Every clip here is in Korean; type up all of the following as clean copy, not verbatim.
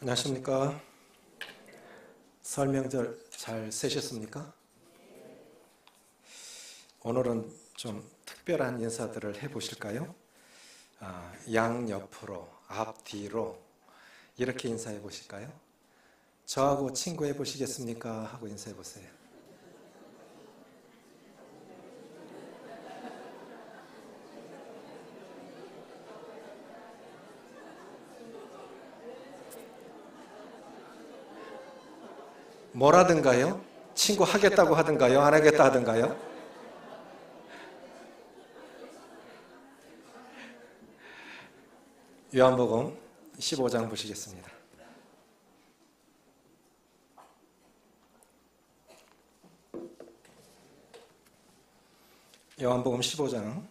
안녕하십니까? 설 명절 잘 세셨습니까? 오늘은 좀 특별한 인사들을 해보실까요? 양옆으로, 앞뒤로 이렇게 인사해 보실까요? 저하고 친구해 보시겠습니까? 하고 인사해 보세요. 뭐라든가요? 친구 하겠다고 하든가요? 안 하겠다 하든가요? 요한복음 15장 보시겠습니다. 요한복음 15장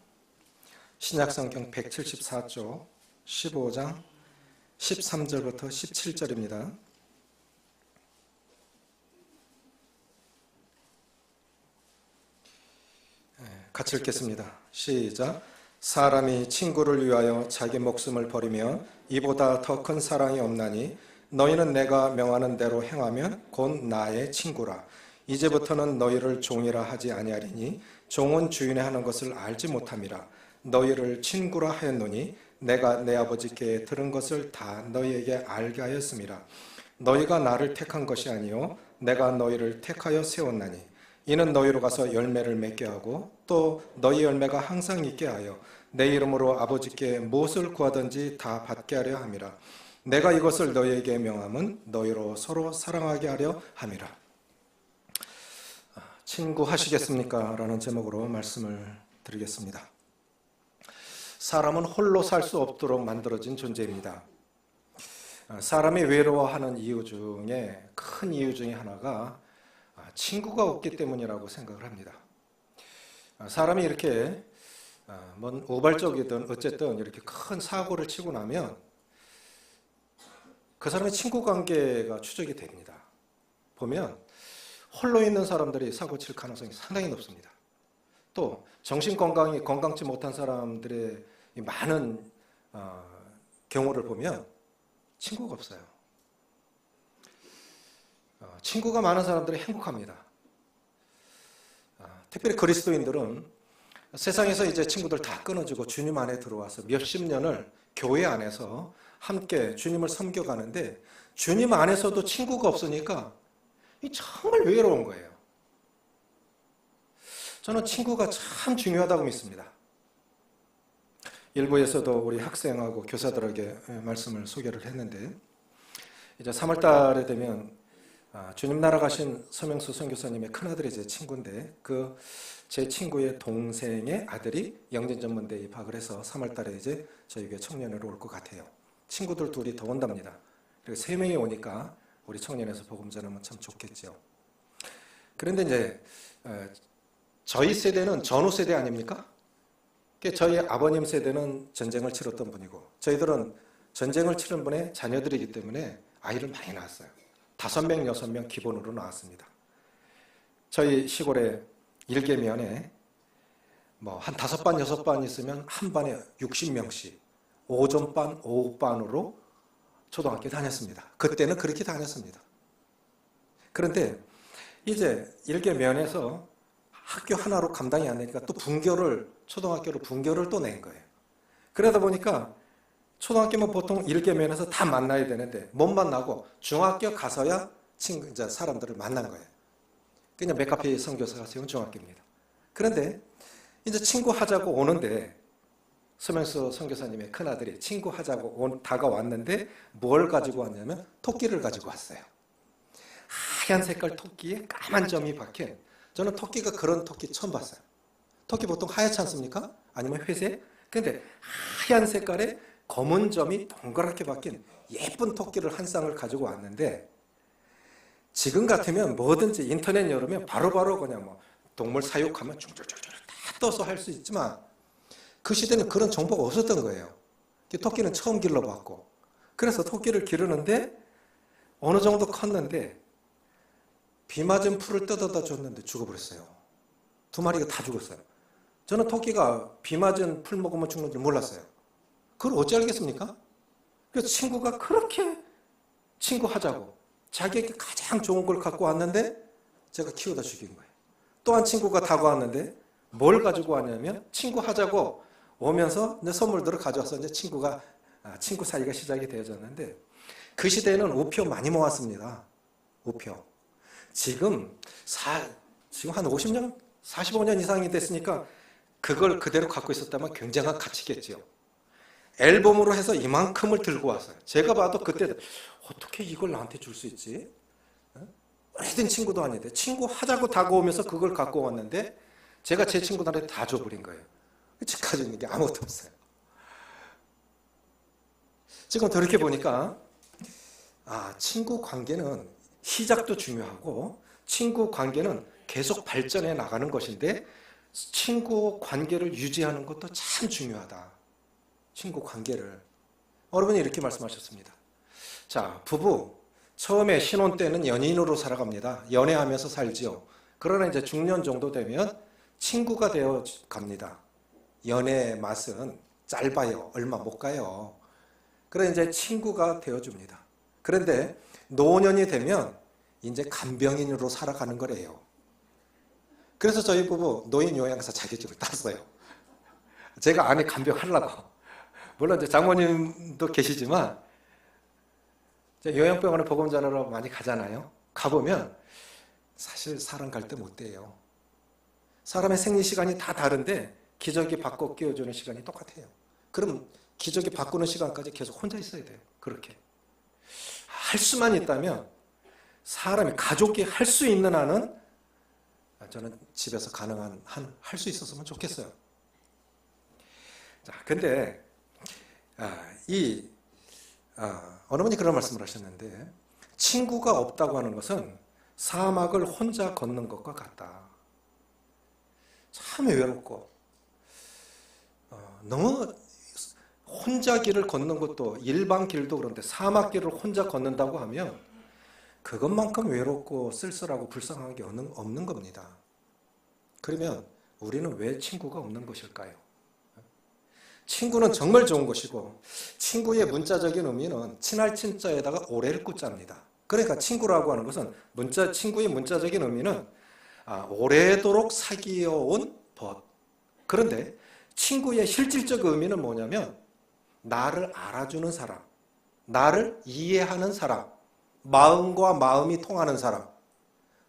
신약성경 174쪽 15장 13절부터 17절입니다. 같이 읽겠습니다. 시작. 사람이 친구를 위하여 자기 목숨을 버리면 이보다 더 큰 사랑이 없나니 너희는 내가 명하는 대로 행하면 곧 나의 친구라. 이제부터는 너희를 종이라 하지 아니하리니 종은 주인의 하는 것을 알지 못함이라. 너희를 친구라 하였노니 내가 내 아버지께 들은 것을 다 너희에게 알게 하였음이라. 너희가 나를 택한 것이 아니요 내가 너희를 택하여 세웠나니 이는 너희로 가서 열매를 맺게 하고 또 너희 열매가 항상 있게 하여 내 이름으로 아버지께 무엇을 구하든지 다 받게 하려 함이라. 내가 이것을 너희에게 명함은 너희로 서로 사랑하게 하려 함이라. 친구 하시겠습니까? 라는 제목으로 말씀을 드리겠습니다. 사람은 홀로 살 수 없도록 만들어진 존재입니다. 사람이 외로워하는 이유 중에 큰 이유 중에 하나가 친구가 없기 때문이라고 생각을 합니다. 사람이 이렇게 뭔 우발적이든 어쨌든 이렇게 큰 사고를 치고 나면 그 사람의 친구 관계가 추적이 됩니다. 보면 홀로 있는 사람들이 사고 칠 가능성이 상당히 높습니다. 또 정신건강이 건강치 못한 사람들의 많은 경우를 보면 친구가 없어요. 친구가 많은 사람들이 행복합니다. 특별히 그리스도인들은 세상에서 이제 친구들 다 끊어지고 주님 안에 들어와서 몇십 년을 교회 안에서 함께 주님을 섬겨가는데 주님 안에서도 친구가 없으니까 정말 외로운 거예요. 저는 친구가 참 중요하다고 믿습니다. 일부에서도 우리 학생하고 교사들에게 말씀을 소개를 했는데 이제 3월 달에 되면 주님 나라 가신 서명수 선교사님의 큰아들이 제 친구인데 제 친구의 동생의 아들이 영진전문대에 입학을 해서 3월 달에 이제 저희 교회 청년회로 올 것 같아요. 친구들 둘이 더 온답니다. 그리고 3명이 오니까 우리 청년에서 복음 전하면 참 좋겠죠. 그런데 이제 저희 세대는 전후 세대 아닙니까? 저희 아버님 세대는 전쟁을 치렀던 분이고 저희들은 전쟁을 치른 분의 자녀들이기 때문에 아이를 많이 낳았어요. 5명, 6명 기본으로 나왔습니다. 저희 시골에 일개면에 한 5반, 6반 있으면 한 반에 60명씩 오전반, 오후반으로 초등학교 다녔습니다. 그때는 그렇게 다녔습니다. 그런데 이제 일개면에서 학교 하나로 감당이 안 되니까 또 초등학교로 분교를 또 낸 거예요. 그러다 보니까 초등학교면 보통 일개면에서 다 만나야 되는데 못 만나고 중학교 가서야 사람들을 만난 거예요. 그냥 맥카페 선교사가 세운 중학교입니다. 그런데 이제 친구 하자고 오는데 서명수 선교사님의 큰아들이 친구 하자고 다가왔는데 뭘 가지고 왔냐면 토끼를 가지고 왔어요. 하얀 색깔 토끼에 까만 점이 박힌, 저는 토끼가 그런 토끼 처음 봤어요. 토끼 보통 하얗지 않습니까? 아니면 회색? 근데 하얀 색깔에 검은 점이 동그랗게 박힌 예쁜 토끼를 한 쌍을 가지고 왔는데 지금 같으면 뭐든지 인터넷 열으면 바로바로 그냥 동물 사육하면 쭉쭉쭉쭉 다 떠서 할 수 있지만 그 시대는 그런 정보가 없었던 거예요. 토끼는 처음 길러봤고 그래서 토끼를 기르는데 어느 정도 컸는데 비 맞은 풀을 뜯어다 줬는데 죽어버렸어요. 2마리가 다 죽었어요. 저는 토끼가 비 맞은 풀 먹으면 죽는 줄 몰랐어요. 그걸 어찌 알겠습니까? 그래서 친구가 그렇게 친구 하자고. 자기에게 가장 좋은 걸 갖고 왔는데 제가 키우다 죽인 거예요. 또 한 친구가 다가왔는데 뭘 가지고 왔냐면 친구 하자고 오면서 이제 선물들을 가져와서 이제 친구 사이가 시작이 되어졌는데 그 시대에는 우표 많이 모았습니다. 우표. 지금 한 50년, 45년 이상이 됐으니까 그걸 그대로 갖고 있었다면 굉장한 가치겠죠. 앨범으로 해서 이만큼을 들고 왔어요. 제가 봐도 그때 어떻게 이걸 나한테 줄 수 있지? 오래된 친구도 아닌데 친구 하자고 다가오면서 그걸 갖고 왔는데 제가 제 친구들한테 다 줘버린 거예요. 지금까지 있는 게 아무것도 없어요. 지금 돌이켜 보니까 친구 관계는 시작도 중요하고 친구 관계는 계속 발전해 나가는 것인데 친구 관계를 유지하는 것도 참 중요하다. 친구 관계를. 여러분이 이렇게 말씀하셨습니다. 자, 부부 처음에 신혼 때는 연인으로 살아갑니다. 연애하면서 살지요. 그러나 이제 중년 정도 되면 친구가 되어 갑니다. 연애의 맛은 짧아요. 얼마 못 가요. 그래 이제 친구가 되어줍니다. 그런데 노년이 되면 이제 간병인으로 살아가는 거래요. 그래서 저희 부부 노인 요양사 자격증을 땄어요. 제가 아내 간병하려고. 물론 이제 장모님도 계시지만 요양병원에 보금 전하러 많이 가잖아요. 가보면 사실 사람 갈 때 못 돼요. 사람의 생리 시간이 다 다른데 기저귀 바꿔 끼워주는 시간이 똑같아요. 그럼 기저귀 바꾸는 시간까지 계속 혼자 있어야 돼요. 그렇게. 할 수만 있다면 사람이 가족이 할 수 있는 한은 저는 집에서 가능한 한 할 수 있었으면 좋겠어요. 자, 근데 어느 분이 그런 말씀을 하셨는데 친구가 없다고 하는 것은 사막을 혼자 걷는 것과 같다. 참 외롭고 너무 혼자 길을 걷는 것도 일반 길도 그런데 사막 길을 혼자 걷는다고 하면 그것만큼 외롭고 쓸쓸하고 불쌍한 게 없는 겁니다. 그러면 우리는 왜 친구가 없는 것일까요? 친구는 정말 좋은 것이고 친구의 문자적인 의미는 친할 친자에다가 오래를 꽂자입니다. 그러니까 친구라고 하는 것은 친구의 문자적인 의미는 오래도록 사귀어온 벗. 그런데 친구의 실질적 의미는 뭐냐면 나를 알아주는 사람, 나를 이해하는 사람, 마음과 마음이 통하는 사람.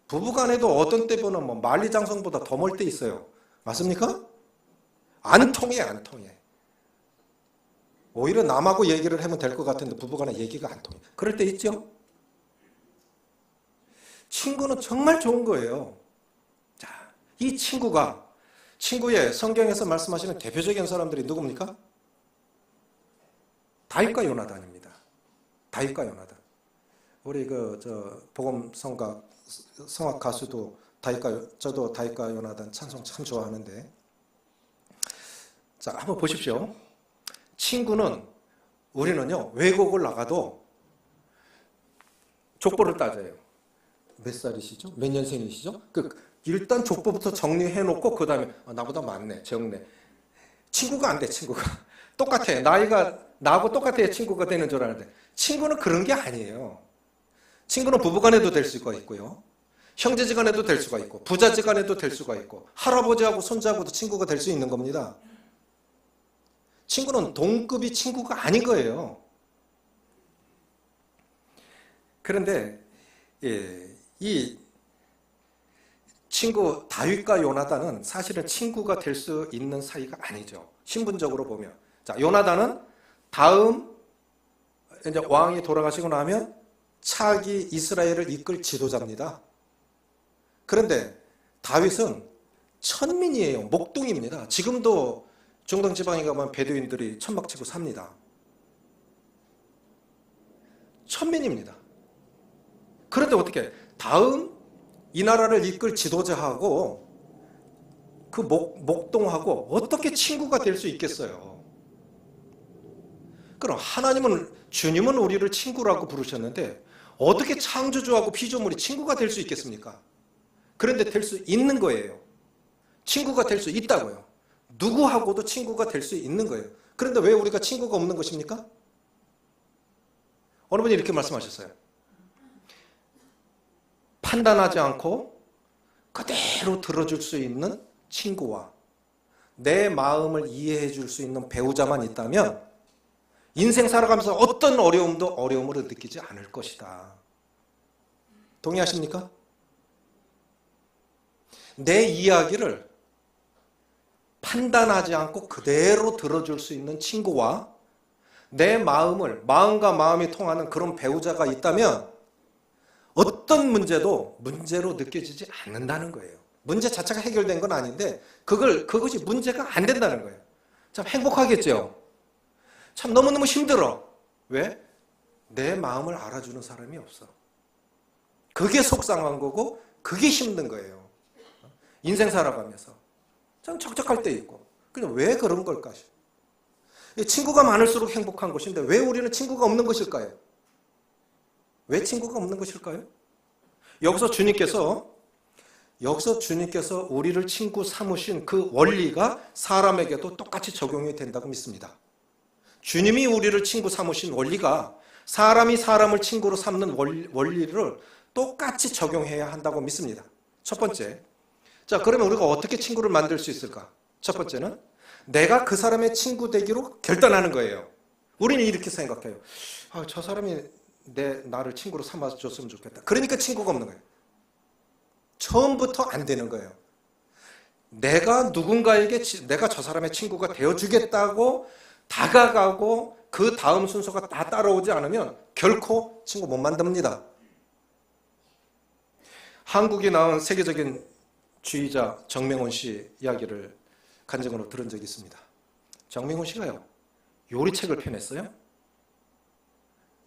부부간에도 어떤 때 보면 만리장성보다 더 멀 때 있어요. 맞습니까? 안 통해. 오히려 남하고 얘기를 하면 될 것 같은데 부부간에 얘기가 안 통해. 그럴 때 있죠? 친구는 정말 좋은 거예요. 자, 이 친구의 성경에서 말씀하시는 대표적인 사람들이 누굽니까? 다윗과 요나단입니다. 다윗과 요나단. 우리 복음 성악 가수도 저도 다윗과 요나단 찬송 참 좋아하는데, 자, 한번 보십시오. 친구는 우리는요 외국을 나가도 족보를 따져요. 몇 살이시죠? 몇 년생이시죠? 일단 족보부터 정리해놓고 그 다음에 나보다 많네, 적네. 친구가 안 돼. 친구가 똑같아. 나이가 나하고 똑같아야 친구가 되는 줄 아는데 친구는 그런 게 아니에요. 친구는 부부간에도 될 수가 있고요, 형제지간에도 될 수가 있고, 부자지간에도 될 수가 있고, 할아버지하고 손자하고도 친구가 될 수 있는 겁니다. 친구는 동급이 친구가 아닌 거예요. 그런데 이 친구 다윗과 요나단은 사실은 친구가 될 수 있는 사이가 아니죠. 신분적으로 보면. 자, 요나단은 다음 이제 왕이 돌아가시고 나면 차기 이스라엘을 이끌 지도자입니다. 그런데 다윗은 천민이에요. 목동입니다. 지금도 중동 지방에 가면 베두인들이 천막치고 삽니다. 천민입니다. 그런데 어떻게 다음 이 나라를 이끌 지도자하고 그 목동하고 어떻게 친구가 될 수 있겠어요? 그럼 주님은 우리를 친구라고 부르셨는데 어떻게 창조주하고 피조물이 친구가 될 수 있겠습니까? 그런데 될 수 있는 거예요. 친구가 될 수 있다고요. 누구하고도 친구가 될 수 있는 거예요. 그런데 왜 우리가 친구가 없는 것입니까? 어느 분이 이렇게 말씀하셨어요. 판단하지 않고 그대로 들어줄 수 있는 친구와 내 마음을 이해해 줄 수 있는 배우자만 있다면 인생 살아가면서 어떤 어려움도 어려움으로 느끼지 않을 것이다. 동의하십니까? 내 이야기를 판단하지 않고 그대로 들어줄 수 있는 친구와 내 마음과 마음이 통하는 그런 배우자가 있다면 어떤 문제도 문제로 느껴지지 않는다는 거예요. 문제 자체가 해결된 건 아닌데 그것이 문제가 안 된다는 거예요. 참 행복하겠죠? 참 너무너무 힘들어. 왜? 내 마음을 알아주는 사람이 없어. 그게 속상한 거고 그게 힘든 거예요. 인생 살아가면서 참 적적할 때 있고. 그냥 왜 그런 걸까? 친구가 많을수록 행복한 것인데 왜 우리는 친구가 없는 것일까요? 왜 친구가 없는 것일까요? 여기서 주님께서 우리를 친구 삼으신 그 원리가 사람에게도 똑같이 적용이 된다고 믿습니다. 주님이 우리를 친구 삼으신 원리가 사람이 사람을 친구로 삼는 원리를 똑같이 적용해야 한다고 믿습니다. 첫 번째, 자, 그러면 우리가 어떻게 친구를 만들 수 있을까? 첫 번째는 내가 그 사람의 친구 되기로 결단하는 거예요. 우리는 이렇게 생각해요. 저 사람이 나를 친구로 삼아줬으면 좋겠다. 그러니까 친구가 없는 거예요. 처음부터 안 되는 거예요. 내가 저 사람의 친구가 되어주겠다고 다가가고 그 다음 순서가 다 따라오지 않으면 결코 친구 못 만듭니다. 한국에 나온 세계적인 주의자 정명훈 씨 이야기를 간증으로 들은 적이 있습니다. 정명훈 씨가요, 요리책을 펴냈어요.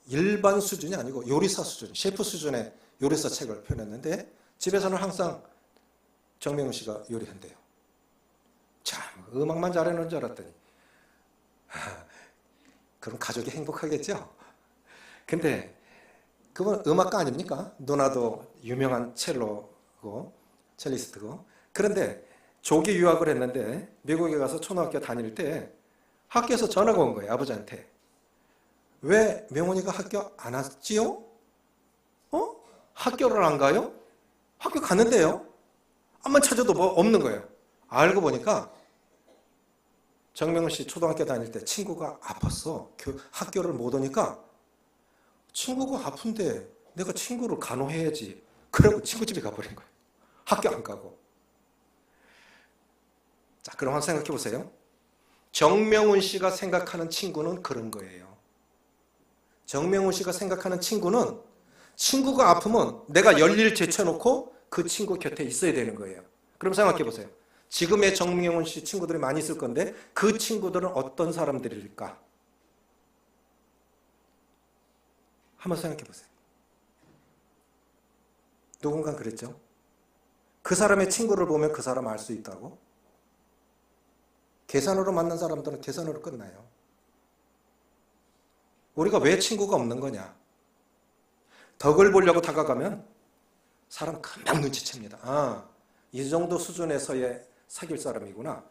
일반 수준이 아니고 요리사 수준, 셰프 수준의 요리사 책을 펴냈는데 집에서는 항상 정명훈 씨가 요리한대요. 참, 음악만 잘하는 줄 알았더니 그럼 가족이 행복하겠죠? 근데 그건 음악가 아닙니까? 누나도 유명한 첼리스트고. 그런데 조기 유학을 했는데 미국에 가서 초등학교 다닐 때 학교에서 전화가 온 거예요. 아버지한테. 왜 명훈이가 학교 안 왔지요? 학교를 안 가요? 학교 갔는데요? 한번 찾아도 뭐 없는 거예요. 알고 보니까 정명훈 씨 초등학교 다닐 때 친구가 아팠어. 학교를 못 오니까 친구가 아픈데 내가 친구를 간호해야지. 그러고 친구 집에 가버린 거예요. 학교 안 가고. 자, 그럼 한번 생각해 보세요. 정명훈 씨가 생각하는 친구는 그런 거예요. 정명훈 씨가 생각하는 친구는 친구가 아프면 내가 열일 제쳐놓고 그 친구 곁에 있어야 되는 거예요. 그럼 생각해 보세요. 지금의 정명훈 씨 친구들이 많이 있을 건데 그 친구들은 어떤 사람들일까? 한번 생각해 보세요. 누군가 그랬죠? 그 사람의 친구를 보면 그 사람 알 수 있다고? 계산으로 만난 사람들은 계산으로 끝나요. 우리가 왜 친구가 없는 거냐? 덕을 보려고 다가가면 사람 금방 눈치챕니다. 이 정도 수준에서의 사귈 사람이구나.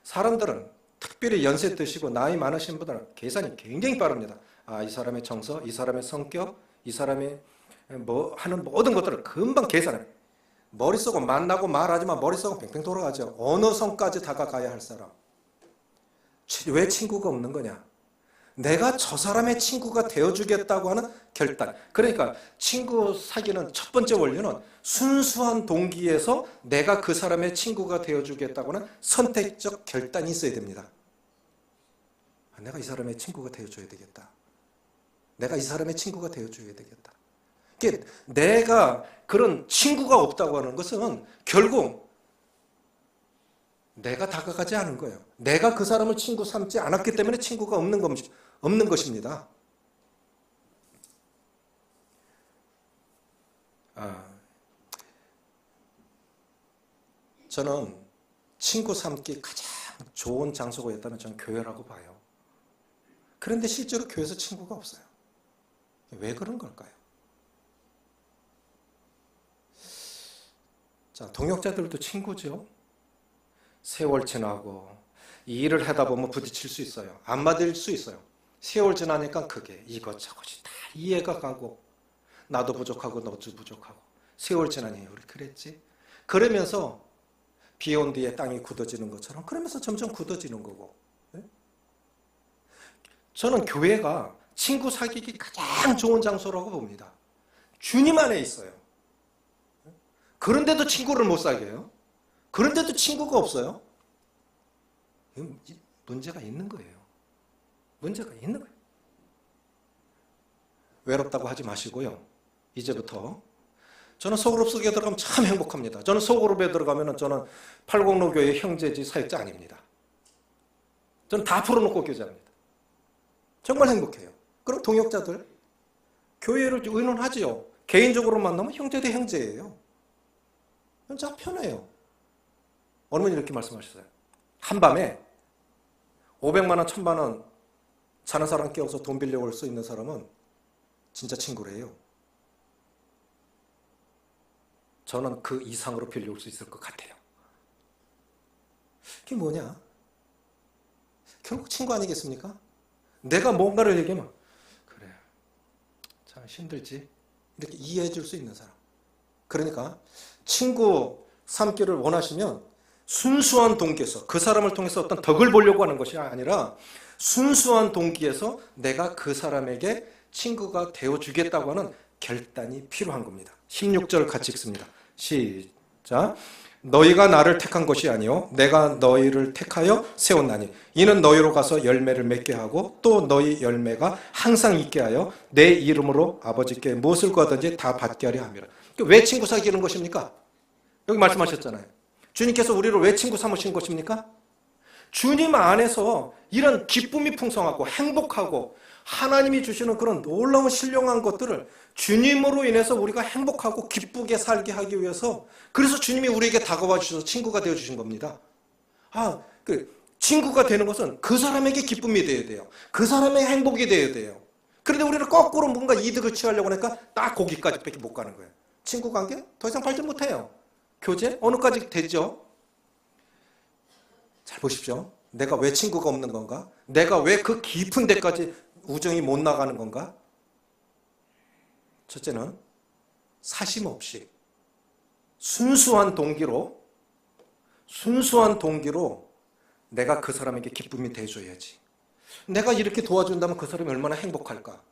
사람들은 특별히 연세 드시고 나이 많으신 분들은 계산이 굉장히 빠릅니다. 이 사람의 정서, 이 사람의 성격, 이 사람이 뭐 하는 모든 것들을 금방 계산해요. 머릿속은 만나고 말하지만 머릿속은 뱅뱅 돌아가죠. 어느 선까지 다가가야 할 사람. 왜 친구가 없는 거냐? 내가 저 사람의 친구가 되어주겠다고 하는 결단. 그러니까 친구 사귀는 첫 번째 원리는 순수한 동기에서 내가 그 사람의 친구가 되어주겠다고 하는 선택적 결단이 있어야 됩니다. 내가 이 사람의 친구가 되어줘야 되겠다. 내가 이 사람의 친구가 되어줘야 되겠다. 내가 그런 친구가 없다고 하는 것은 결국 내가 다가가지 않은 거예요. 내가 그 사람을 친구 삼지 않았기 때문에 친구가 없는 것입니다. 저는 친구 삼기 가장 좋은 장소가 있다면 저는 교회라고 봐요. 그런데 실제로 교회에서 친구가 없어요. 왜 그런 걸까요? 자, 동역자들도 친구죠. 세월 지나고 이 일을 하다 보면 부딪힐 수 있어요. 안 맞을 수 있어요. 세월 지나니까 그게 이것저것이 다 이해가 가고 나도 부족하고 너도 부족하고 세월 지나니 우리 그랬지. 그러면서 비 온 뒤에 땅이 굳어지는 것처럼 그러면서 점점 굳어지는 거고. 저는 교회가 친구 사귀기 가장 좋은 장소라고 봅니다. 주님 안에 있어요. 그런데도 친구를 못 사귀어요. 그런데도 친구가 없어요. 문제가 있는 거예요. 문제가 있는 거예요. 외롭다고 하지 마시고요. 이제부터 저는 소그룹 속에 들어가면 참 행복합니다. 저는 소그룹에 들어가면 저는 806 교회 형제지 사역자 아닙니다. 저는 다 풀어놓고 교제합니다. 정말 행복해요. 그럼 동역자들 교회를 의논하지요. 개인적으로 만나면 형제 대 형제예요. 진짜 편해요. 어머니 이렇게 말씀하셨어요. 한밤에 500만 원, 1000만 원 자는 사람 깨워서 돈 빌려올 수 있는 사람은 진짜 친구래요. 저는 그 이상으로 빌려올 수 있을 것 같아요. 그게 뭐냐? 결국 친구 아니겠습니까? 내가 뭔가를 얘기하면 그래, 참 힘들지? 이렇게 이해해 줄 수 있는 사람. 그러니까 친구 삼기를 원하시면 순수한 동기에서 그 사람을 통해서 어떤 덕을 보려고 하는 것이 아니라 순수한 동기에서 내가 그 사람에게 친구가 되어주겠다고 하는 결단이 필요한 겁니다. 16절 같이 읽습니다. 시작. 너희가 나를 택한 것이 아니요 내가 너희를 택하여 세웠나니 이는 너희로 가서 열매를 맺게 하고 또 너희 열매가 항상 있게 하여 내 이름으로 아버지께 무엇을 구하든지 다 받게 하려 함이라. 왜 친구 사귀는 것입니까? 여기 말씀하셨잖아요. 주님께서 우리를 왜 친구 삼으신 것입니까? 주님 안에서 이런 기쁨이 풍성하고 행복하고 하나님이 주시는 그런 놀라운 신령한 것들을 주님으로 인해서 우리가 행복하고 기쁘게 살게 하기 위해서 그래서 주님이 우리에게 다가와 주셔서 친구가 되어 주신 겁니다. 친구가 되는 것은 그 사람에게 기쁨이 되어야 돼요. 그 사람의 행복이 되어야 돼요. 그런데 우리는 거꾸로 뭔가 이득을 취하려고 하니까 딱 거기까지밖에 못 가는 거예요. 친구 관계 더 이상 발전 못해요. 교제 어느까지 되죠? 잘 보십시오. 내가 왜 친구가 없는 건가? 내가 왜 그 깊은 데까지 우정이 못 나가는 건가? 첫째는 사심 없이 순수한 동기로 내가 그 사람에게 기쁨이 돼줘야지. 내가 이렇게 도와준다면 그 사람이 얼마나 행복할까?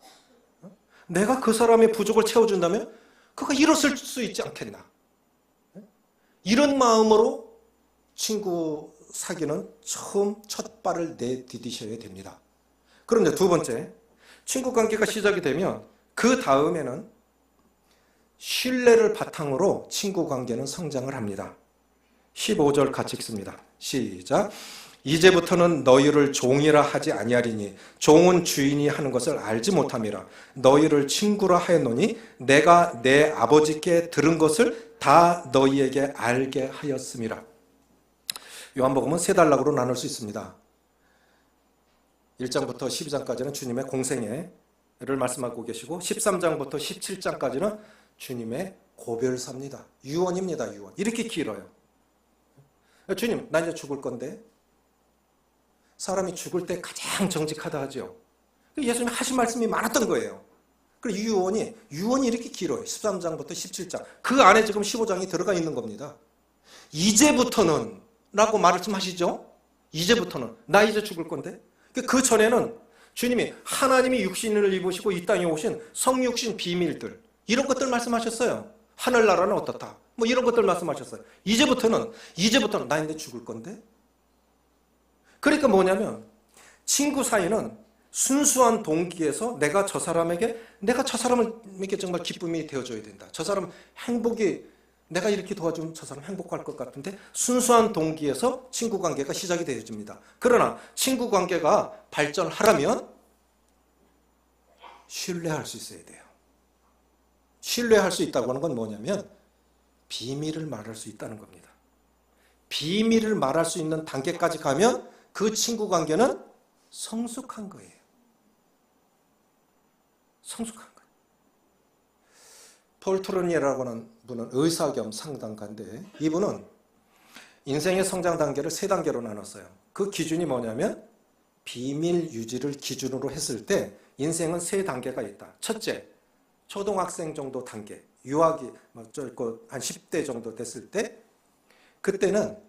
내가 그 사람의 부족을 채워준다면 그가 일었을 수 있지 않겠나? 이런 마음으로 친구 사귀는 첫 발을 내디디셔야 됩니다. 그럼 이제 두 번째, 친구 관계가 시작이 되면 그 다음에는 신뢰를 바탕으로 친구 관계는 성장을 합니다. 15절 같이 읽습니다. 시작. 이제부터는 너희를 종이라 하지 아니하리니 종은 주인이 하는 것을 알지 못함이라. 너희를 친구라 하였노니 내가 내 아버지께 들은 것을 다 너희에게 알게 하였음이라. 요한복음은 세 단락으로 나눌 수 있습니다. 1장부터 12장까지는 주님의 공생애를 말씀하고 계시고 13장부터 17장까지는 주님의 고별사입니다. 유언입니다. 유언. 이렇게 길어요. 주님, 나 이제 죽을 건데 사람이 죽을 때 가장 정직하다 하죠. 예수님이 하신 말씀이 많았던 거예요. 그리고 유언이 이렇게 길어요. 13장부터 17장. 그 안에 지금 15장이 들어가 있는 겁니다. 이제부터는 라고 말씀하시죠. 이제부터는 나 이제 죽을 건데. 그 전에는 주님이 하나님이 육신을 입으시고 이 땅에 오신 성육신 비밀들 이런 것들 말씀하셨어요. 하늘나라는 어떻다. 뭐 이런 것들 말씀하셨어요. 이제부터는 나 이제 죽을 건데. 그러니까 뭐냐면 친구 사이는 순수한 동기에서 내가 저 사람에게 정말 기쁨이 되어줘야 된다. 저 사람 행복이 내가 이렇게 도와주면 저 사람 행복할 것 같은데 순수한 동기에서 친구 관계가 시작이 되어집니다. 그러나 친구 관계가 발전하려면 신뢰할 수 있어야 돼요. 신뢰할 수 있다고 하는 건 뭐냐면 비밀을 말할 수 있다는 겁니다. 비밀을 말할 수 있는 단계까지 가면 그 친구 관계는 성숙한 거예요. 성숙한 거예요. 폴 트로니에라고 하는 분은 의사 겸 상담가인데 이분은 인생의 성장 단계를 세 단계로 나눴어요. 그 기준이 뭐냐면 비밀 유지를 기준으로 했을 때 인생은 세 단계가 있다. 첫째, 초등학생 정도 단계, 유아기 한 10대 정도 됐을 때 그때는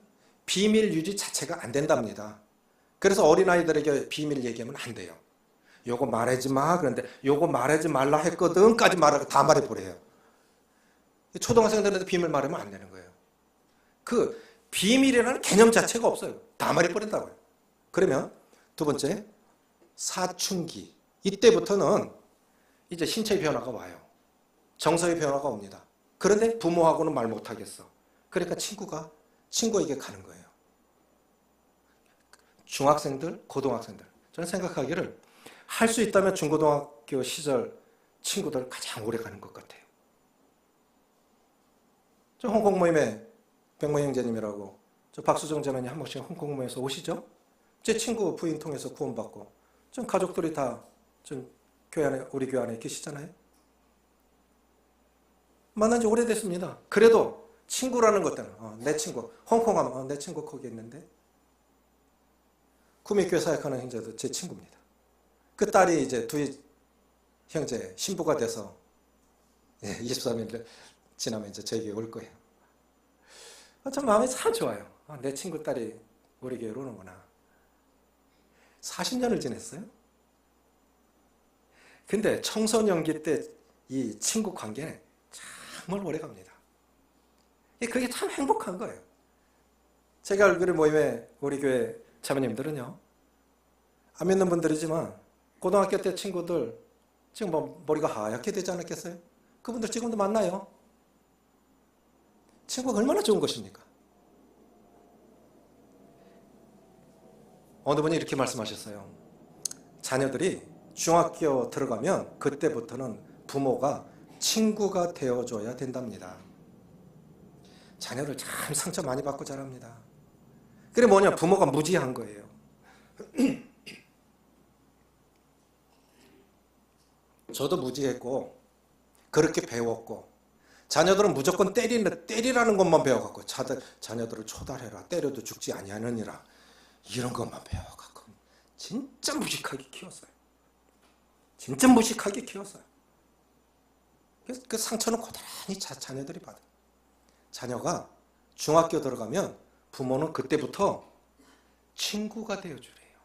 비밀 유지 자체가 안 된답니다. 그래서 어린아이들에게 비밀 얘기하면 안 돼요. 요거 말하지 마. 그런데 요거 말하지 말라 했거든까지 말하고 다 말해버려요. 초등학생들한테 비밀 말하면 안 되는 거예요. 그 비밀이라는 개념 자체가 없어요. 다 말해버린다고요. 그러면 두 번째, 사춘기. 이때부터는 이제 신체의 변화가 와요. 정서의 변화가 옵니다. 그런데 부모하고는 말 못하겠어. 그러니까 친구에게 가는 거예요. 중학생들, 고등학생들. 저는 생각하기를 할 수 있다면 중고등학교 시절 친구들 가장 오래 가는 것 같아요. 저 홍콩 모임에 백모 형제님이라고 저 박수정 전원이 한 번씩 홍콩 모임에서 오시죠? 제 친구 부인 통해서 구원받고 좀 가족들이 다 좀 교회 안에, 우리 교회 안에 계시잖아요. 만난 지 오래됐습니다. 그래도 친구라는 것들은 내 친구, 홍콩 하면 내 친구 거기 있는데 구미교회 사역하는 형제도 제 친구입니다. 그 딸이 이제 두 형제 신부가 돼서 23일 지나면 이제 저에게 올 거예요. 참 마음이 참 좋아요. 내 친구 딸이 우리 교회로 오는구나. 40년을 지냈어요. 근데 청소년기 때 이 친구 관계는 정말 오래 갑니다. 그게 참 행복한 거예요. 제가 알기로 모임에 우리 교회 자매님들은요, 안 믿는 분들이지만 고등학교 때 친구들 지금 뭐 머리가 하얗게 되지 않았겠어요? 그분들 지금도 만나요. 친구가 얼마나 좋은 것입니까? 어느 분이 이렇게 말씀하셨어요. 자녀들이 중학교 들어가면 그때부터는 부모가 친구가 되어줘야 된답니다. 자녀를 참 상처 많이 받고 자랍니다. 그게 뭐냐? 부모가 무지한 거예요. 저도 무지했고 그렇게 배웠고 자녀들은 무조건 때리라는 것만 배워갖고 자녀들을 초달해라. 때려도 죽지 아니하느니라. 이런 것만 배워갖고 진짜 무식하게 키웠어요. 진짜 무식하게 키웠어요. 그 상처는 고스란히 자녀들이 받아요. 자녀가 중학교 들어가면 부모는 그때부터 친구가 되어주래요.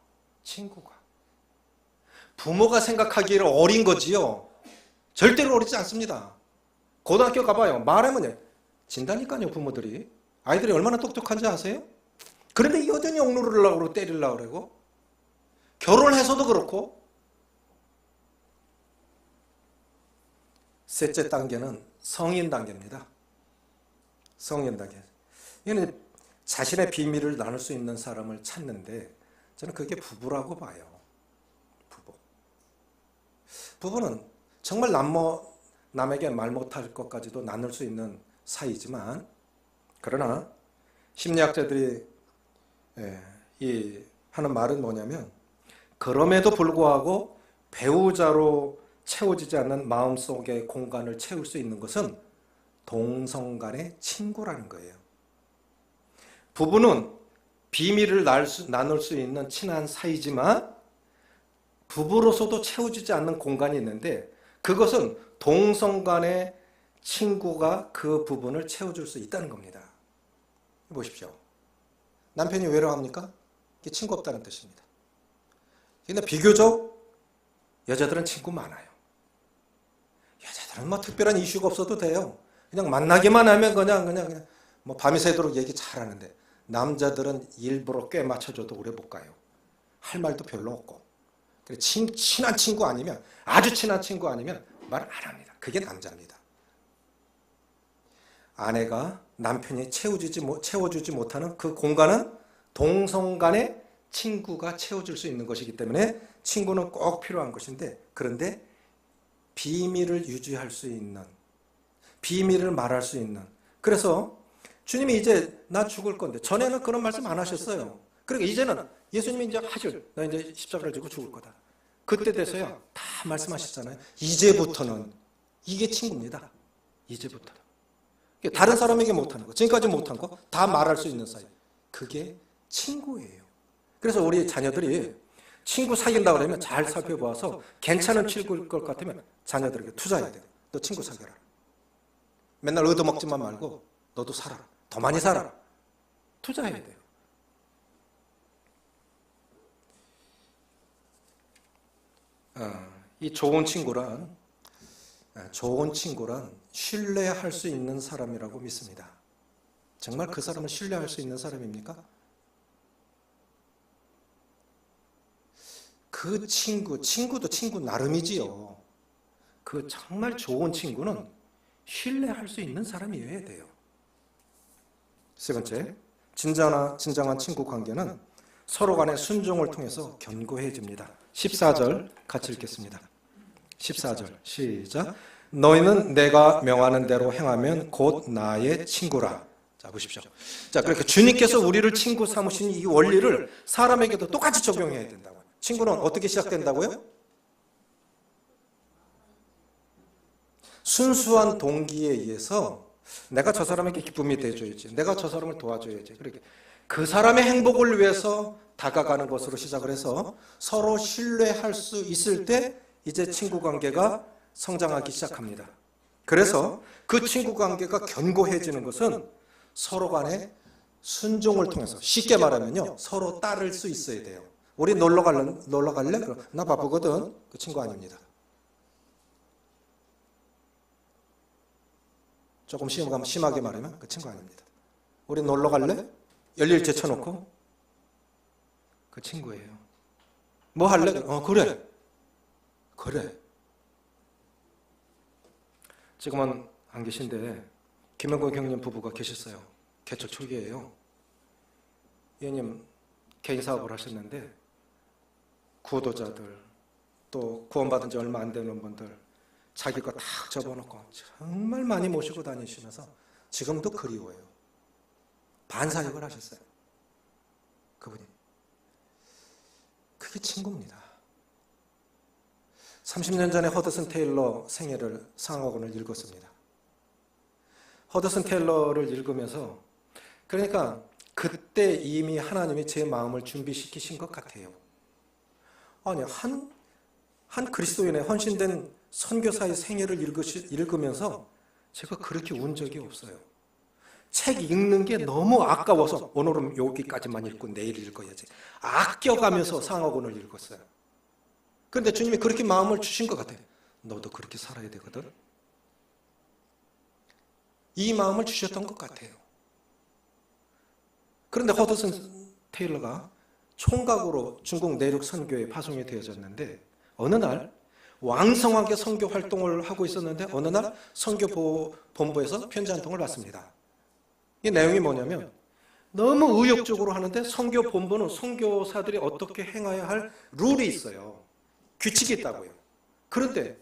친구가. 부모가 생각하기를 어린 거지요. 절대로 어리지 않습니다. 고등학교 가봐요. 말하면 진다니까요, 부모들이. 아이들이 얼마나 똑똑한지 아세요? 그런데 여전히 억누르려고 그러고 때리려고 그러고 결혼해서도 그렇고 셋째 단계는 성인 단계입니다. 성인 단계. 이거는 자신의 비밀을 나눌 수 있는 사람을 찾는데 저는 그게 부부라고 봐요. 부부는 정말 남에게 말 못할 것까지도 나눌 수 있는 사이지만 그러나 심리학자들이 하는 말은 뭐냐면 그럼에도 불구하고 배우자로 채워지지 않는 마음속의 공간을 채울 수 있는 것은 동성 간의 친구라는 거예요. 부부는 비밀을 나눌 수 있는 친한 사이지만 부부로서도 채워지지 않는 공간이 있는데 그것은 동성 간의 친구가 그 부분을 채워줄 수 있다는 겁니다. 보십시오. 남편이 외로워합니까? 이게 친구 없다는 뜻입니다. 근데 비교적 여자들은 친구 많아요. 여자들은 뭐 특별한 이슈가 없어도 돼요. 그냥 만나기만 하면 그냥 뭐 밤이 새도록 얘기 잘하는데 남자들은 일부러 꽤 맞춰줘도 오래 못 가요. 할 말도 별로 없고. 친한 친구 아니면 아주 친한 친구 아니면 말 안 합니다. 그게 남자입니다. 아내가 남편이 채워주지 못하는 그 공간은 동성 간의 친구가 채워줄 수 있는 것이기 때문에 친구는 꼭 필요한 것인데 그런데 비밀을 유지할 수 있는 비밀을 말할 수 있는 그래서 주님이 이제 나 죽을 건데 전에는 그런 말씀 안 하셨어요. 그러니까 이제는 예수님이 이제 나 이제 십자가를 지고 죽을 거다. 그때 돼서야 다 말씀하셨잖아요. 이제부터는 이게 친구입니다. 이제부터는. 다른 사람에게 못하는 거, 지금까지 못한 거 다 말할 수 있는 사이. 그게 친구예요. 그래서 우리 자녀들이 친구 사귄다 그러면 잘 살펴봐서 괜찮은 친구일 것 같으면 자녀들에게 투자해야 돼요. 너 친구 사귀어라. 맨날 얻어먹지만 말고 너도 살아라. 더 많이 살아라. 투자해야 돼요. 이 좋은 친구란 신뢰할 수 있는 사람이라고 믿습니다. 정말 그 사람을 신뢰할 수 있는 사람입니까? 그 친구도 친구 나름이지요. 그 정말 좋은 친구는 신뢰할 수 있는 사람이어야 돼요. 세 번째, 진정한 친구 관계는 서로 간의 순종을 통해서 견고해집니다. 14절 같이 읽겠습니다. 14절 시작. 너희는 내가 명하는 대로 행하면 곧 나의 친구라. 자, 보십시오. 자, 그렇게 주님께서 우리를 친구 삼으신 이 원리를 사람에게도 똑같이 적용해야 된다고요. 친구는 어떻게 시작된다고요? 순수한 동기에 의해서 내가 저 사람에게 기쁨이 돼줘야지. 내가 저 사람을 도와줘야지. 그렇게 그 사람의 행복을 위해서 다가가는 것으로 시작을 해서 서로 신뢰할 수 있을 때 이제 친구 관계가 성장하기 시작합니다. 그래서 그 친구 관계가 견고해지는 것은 서로 간의 순종을 통해서, 쉽게 말하면요, 서로 따를 수 있어야 돼요. 우리 놀러 갈래? 나 바쁘거든. 그 친구 아닙니다. 조금 심하게 말하면 그 친구 아닙니다. 우리 놀러 갈래? 열일 제쳐놓고 그 친구예요. 뭐 할래? 그래. 지금은 안 계신데 김영권 경님 부부가 계셨어요. 개척 초기예요. 예님 개인 사업을 하셨는데 구도자들 또 구원받은 지 얼마 안 되는 분들 자기 거 다 접어놓고 정말 많이 모시고 다니시면서 지금도 그리워요. 반사역을 하셨어요. 그분이. 그게 친구입니다. 30년 전에 허드슨 테일러 생애를 상하권을 읽었습니다. 허드슨 테일러를 읽으면서 그러니까 그때 이미 하나님이 제 마음을 준비시키신 것 같아요. 아니 한 그리스도인의 헌신된 선교사의 생애를 읽으면서 제가 그렇게 운 적이 없어요. 책 읽는 게 너무 아까워서 오늘은 여기까지만 읽고 내일 읽어야지. 아껴가면서 상하권을 읽었어요. 그런데 주님이 그렇게 마음을 주신 것 같아요. 너도 그렇게 살아야 되거든. 이 마음을 주셨던 것 같아요. 그런데 허드슨 테일러가 총각으로 중국 내륙 선교에 파송이 되어졌는데 어느 날 왕성하게 선교 활동을 하고 있었는데 어느 날 선교 본부에서 편지 한 통을 받습니다. 이 내용이 뭐냐면 너무 의욕적으로 하는데 선교 본부는 선교사들이 어떻게 행해야 할 룰이 있어요. 규칙이 있다고요. 그런데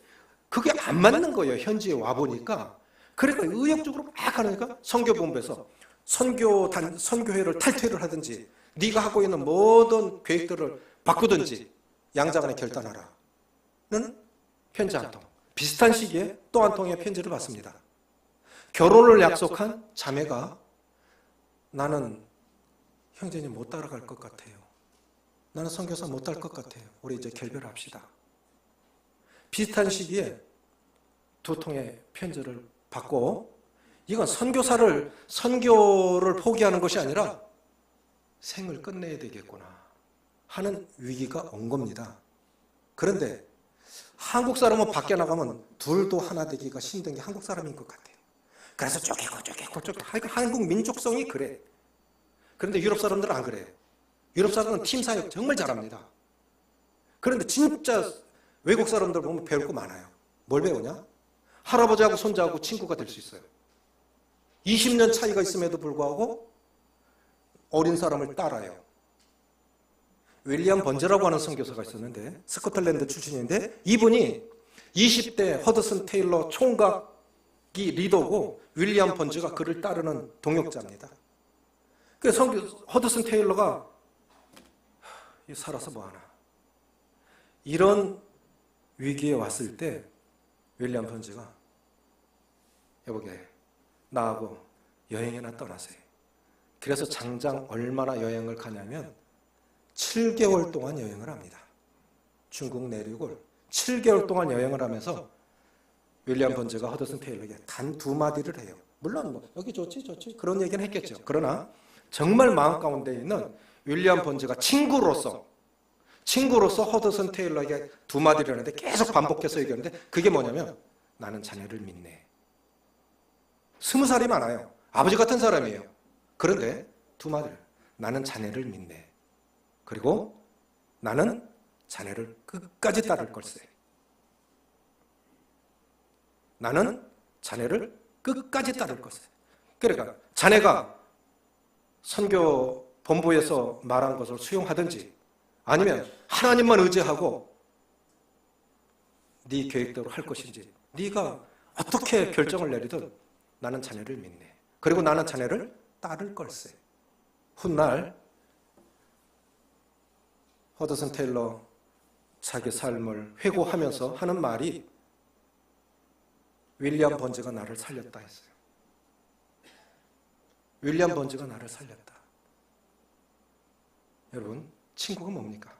그게 안 맞는 거예요. 현지에 와보니까. 그러니까 의욕적으로 막 하니까 선교본부에서 선교회를 탈퇴를 하든지 네가 하고 있는 모든 계획들을 바꾸든지 양자간에 결단하라는 편지 한 통. 비슷한 시기에 또 한 통의 편지를 받습니다. 결혼을 약속한 자매가 나는 형제님 못 따라갈 것 같아요. 나는 선교사 못 할 것 같아요. 우리 이제 결별합시다. 비슷한 시기에 두 통의 편지를 받고 이건 선교를 포기하는 것이 아니라 생을 끝내야 되겠구나 하는 위기가 온 겁니다. 그런데 한국 사람은 밖에 나가면 둘도 하나 되기가 힘든 게 한국 사람인 것 같아요. 그래서 쪼개고 한국 민족성이 그래. 그런데 유럽 사람들은 안 그래요. 유럽 사람은 팀 사역 정말 잘합니다. 그런데 진짜 외국 사람들 보면 배울 거 많아요. 뭘 배우냐? 할아버지하고 손자하고 친구가 될 수 있어요. 20년 차이가 있음에도 불구하고 어린 사람을 따라요. 윌리엄 번즈라고 하는 선교사가 있었는데 스코틀랜드 출신인데 이분이 20대 허드슨 테일러 총각이 리더고 윌리엄 번즈가 그를 따르는 동역자입니다. 그래서 허드슨 테일러가 살아서 뭐하나 이런 위기에 왔을 때 윌리엄 번즈가 여보게 나하고 여행이나 떠나세요. 그래서 장장 얼마나 여행을 가냐면 7개월 동안 여행을 합니다. 중국 내륙을 7개월 동안 여행을 하면서 윌리엄 번즈가 허드슨 테일러에게 단 두 마디를 해요. 물론 뭐 여기 좋지 그런 얘기는 했겠죠. 그러나 정말 마음 가운데 있는 윌리엄 번즈가 친구로서 허드슨 테일러에게 두 마디를 하는데 계속 반복해서 얘기하는데 그게 뭐냐면 나는 자네를 믿네. 20살이 많아요. 아버지 같은 사람이에요. 그런데 두 마디를 나는 자네를 믿네. 그리고 나는 자네를 끝까지 따를 걸세. 나는 자네를 끝까지 따를 것에. 그러니까 자네가 선교 본부에서 말한 것을 수용하든지 아니면 하나님만 의지하고 네 계획대로 할 것인지 네가 어떻게 결정을 내리든 나는 자네를 믿네. 그리고 나는 자네를 따를 걸세. 훗날 허드슨 테일러 자기 삶을 회고하면서 하는 말이 윌리엄 번즈가 나를 살렸다 했어요. 윌리엄 번즈가 나를 살렸다. 여러분, 친구가 뭡니까?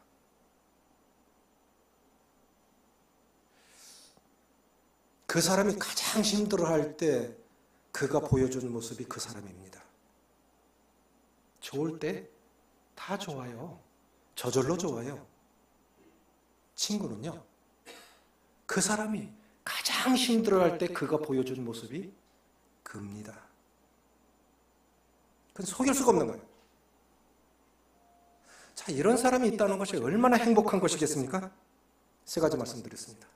그 사람이 가장 힘들어할 때 그가 보여준 모습이 그 사람입니다. 좋을 때 다 좋아요. 저절로 좋아요. 친구는요, 그 사람이 가장 힘들어할 때 그가 보여준 모습이 그입니다. 그건 속일 수가 없는 거예요. 자, 이런 사람이 있다는 것이 얼마나 행복한 것이겠습니까? 세 가지 말씀드렸습니다.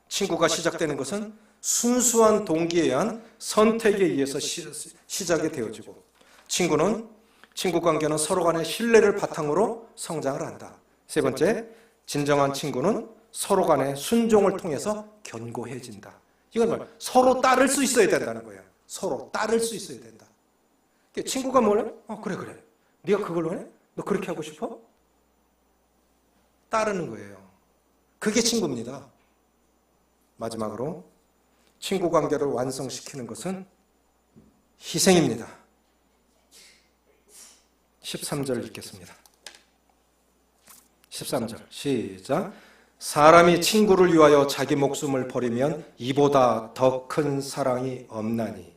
친구가 시작되는 것은 순수한 동기에 의한 선택에 의해서 시작이 되어지고, 친구 관계는 서로 간의 신뢰를 바탕으로 성장을 한다. 세 번째, 진정한 친구는 서로 간의 순종을 통해서 견고해진다. 이건 뭐예요? 서로 따를 수 있어야 된다는 거예요. 서로 따를 수 있어야 된다. 친구가 뭐래? 그래. 네가 그걸 원해? 너 그렇게 하고 싶어? 따르는 거예요. 그게 친구입니다. 마지막으로 친구 관계를 완성시키는 것은 희생입니다. 13절 읽겠습니다. 13절 시작. 사람이 친구를 위하여 자기 목숨을 버리면 이보다 더 큰 사랑이 없나니.